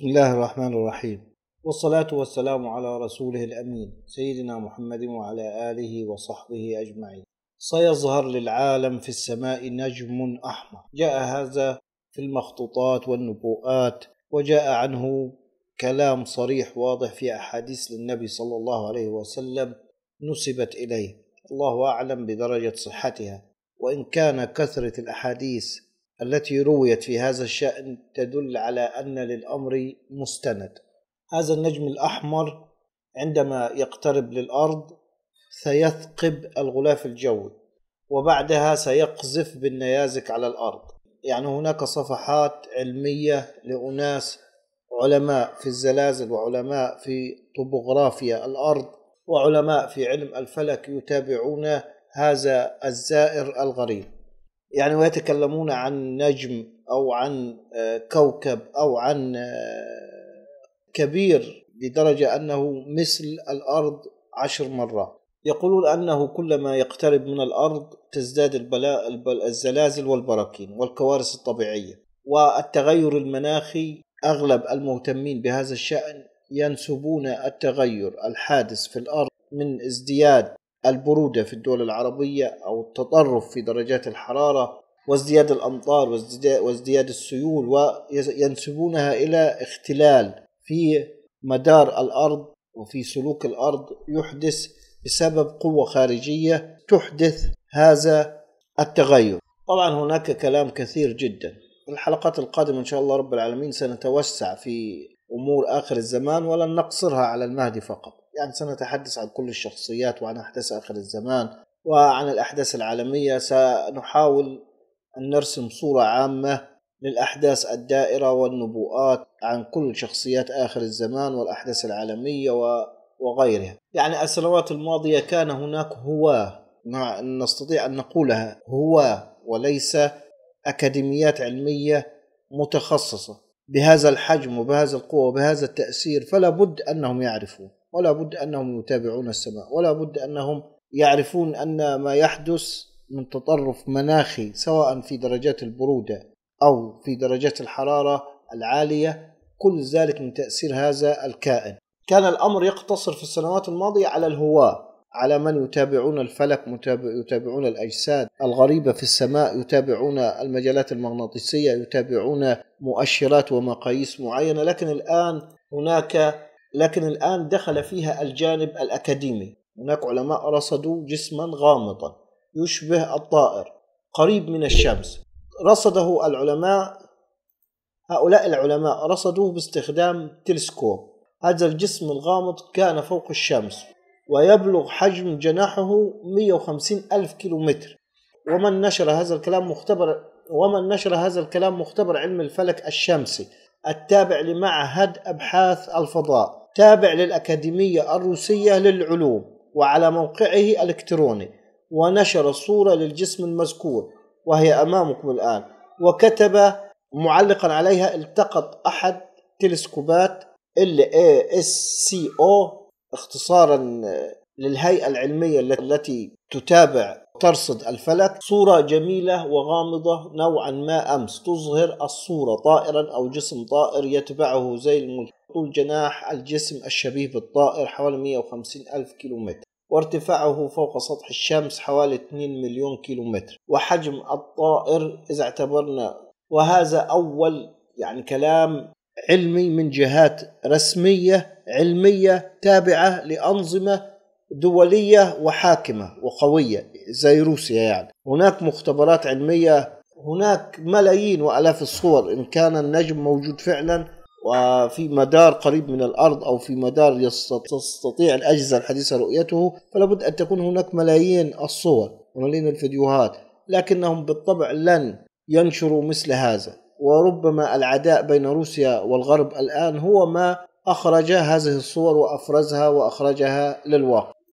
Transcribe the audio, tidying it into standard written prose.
بسم الله الرحمن الرحيم، والصلاة والسلام على رسوله الأمين سيدنا محمد وعلى آله وصحبه أجمعين. سيظهر للعالم في السماء نجم أحمر، جاء هذا في المخطوطات والنبوءات، وجاء عنه كلام صريح واضح في أحاديث للنبي صلى الله عليه وسلم نسبت إليه، الله أعلم بدرجة صحتها، وإن كان كثرة الأحاديث التي رويت في هذا الشأن تدل على أن للأمر مستند. هذا النجم الأحمر عندما يقترب للأرض سيثقب الغلاف الجوي، وبعدها سيقذف بالنيازك على الأرض. يعني هناك صفحات علمية لأناس علماء في الزلازل وعلماء في طبوغرافيا الأرض وعلماء في علم الفلك يتابعون هذا الزائر الغريب، يعني ويتكلمون عن نجم أو عن كوكب أو عن كبير لدرجة أنه مثل الأرض 10 مرات. يقولون أنه كلما يقترب من الأرض تزداد الزلازل والبراكين والكوارث الطبيعية والتغير المناخي. أغلب المهتمين بهذا الشأن ينسبون التغير الحادث في الأرض من ازدياد البرودة في الدول العربية أو التطرف في درجات الحرارة وازدياد الأمطار وازدياد السيول، وينسبونها إلى اختلال في مدار الأرض وفي سلوك الأرض يحدث بسبب قوة خارجية تحدث هذا التغير. طبعا هناك كلام كثير جدا. في الحلقات القادمة إن شاء الله رب العالمين سنتوسع في أمور آخر الزمان، ولن نقصرها على المهدي فقط، يعني سنتحدث عن كل الشخصيات وعن أحداث آخر الزمان وعن الأحداث العالمية. سنحاول أن نرسم صورة عامة للأحداث الدائرة والنبوءات عن كل شخصيات آخر الزمان والأحداث العالمية وغيرها. يعني السنوات الماضية كان هناك هواة، نستطيع أن نقولها هواة وليس أكاديميات علمية متخصصة بهذا الحجم وبهذا القوة وبهذا التأثير، فلا بد أنهم يعرفون، ولا بد أنهم يتابعون السماء، ولا بد أنهم يعرفون أن ما يحدث من تطرف مناخي سواء في درجات البرودة أو في درجات الحرارة العالية، كل ذلك من تأثير هذا الكائن. كان الأمر يقتصر في السنوات الماضية على الهواة، على من يتابعون الفلك، يتابعون الأجساد الغريبة في السماء، يتابعون المجالات المغناطيسية، يتابعون مؤشرات ومقاييس معينة. لكن الآن دخل فيها الجانب الأكاديمي. هناك علماء رصدوا جسما غامضا يشبه الطائر قريب من الشمس، رصده هؤلاء العلماء رصدوه باستخدام تلسكوب. هذا الجسم الغامض كان فوق الشمس ويبلغ حجم جناحه 150 ألف كيلومتر. ومن نشر هذا الكلام مختبر علم الفلك الشمسي التابع لمعهد أبحاث الفضاء، تابع للأكاديمية الروسية للعلوم، وعلى موقعه الإلكتروني، ونشر صورة للجسم المذكور وهي أمامكم الآن، وكتب معلقا عليها: التقط أحد تلسكوبات LASCO اختصارا للهيئة العلمية التي تتابع ترصد الفلك، صورة جميلة وغامضة نوعا ما أمس، تظهر الصورة طائرا أو جسم طائر يتبعه زي طول جناح الجسم الشبيه بالطائر حوالي 150 ألف كيلومتر، وارتفاعه فوق سطح الشمس حوالي 2 مليون كيلومتر، وحجم الطائر إذا اعتبرنا. وهذا أول يعني كلام علمي من جهات رسمية علمية تابعة لأنظمة دولية وحاكمة وقوية زي روسيا. يعني هناك مختبرات علمية، هناك ملايين وألاف الصور. إن كان النجم موجود فعلا وفي مدار قريب من الأرض أو في مدار تستطيع الأجهزة الحديثة رؤيته، فلا بد أن تكون هناك ملايين الصور وملايين الفيديوهات، لكنهم بالطبع لن ينشروا مثل هذا. وربما العداء بين روسيا والغرب الآن هو ما أخرج هذه الصور وأفرزها وأخرجها للواقع.